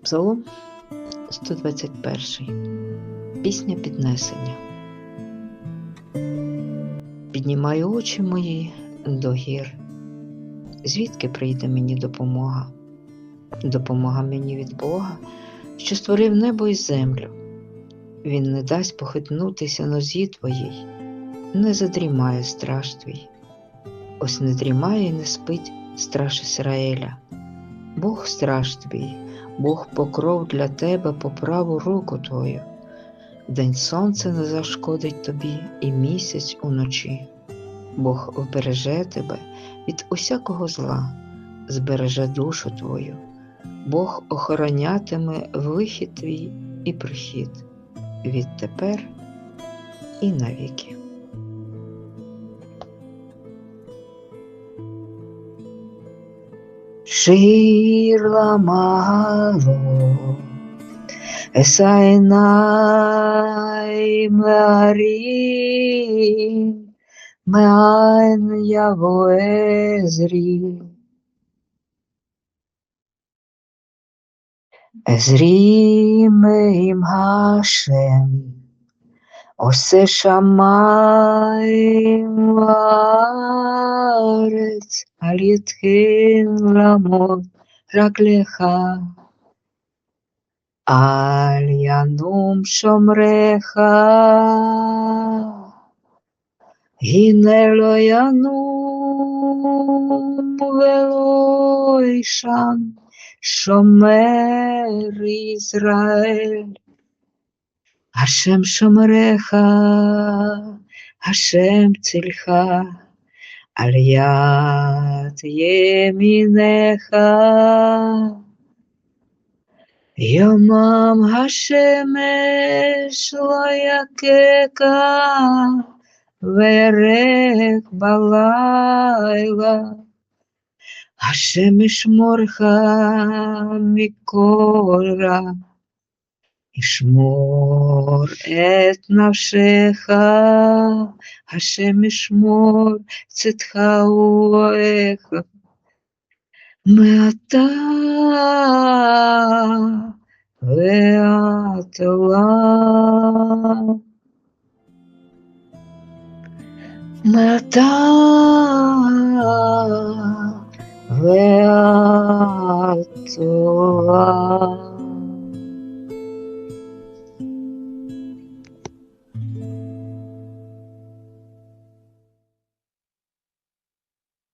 Псалом 121. Пісня піднесення. Піднімаю очі мої до гір. Звідки прийде мені допомога? Допомога мені від Бога, що створив небо і землю. Він не дасть похитнутися нозі твоїй, не задрімає страж твій. Ось не дрімає і не спить страж Ізраїля. Бог страж твій, Бог покров для тебе по праву руку твою. Вдень сонце не зашкодить тобі і місяць уночі. Бог вбереже тебе від усякого зла, збереже душу твою. Бог охоронятиме вихід твій і прихід відтепер і навіки. Shir lamalo esainaim learim me'ain yavo ezri me'im Hashem עושה שמיים וארץ, אל יתקין לעמוד רגליך, אל ינום שומרך, הנה לא ינום ולא יישן, שומר ישראל. השם שומרך, השם צילך, על יד ימינך. יומם השמש לא יככה, וירח בלילה. השם ישמורך מכל רע. ישמור את נפשך, השם ישמור צאתך ובואך, מעתה ועד עולם. מעתה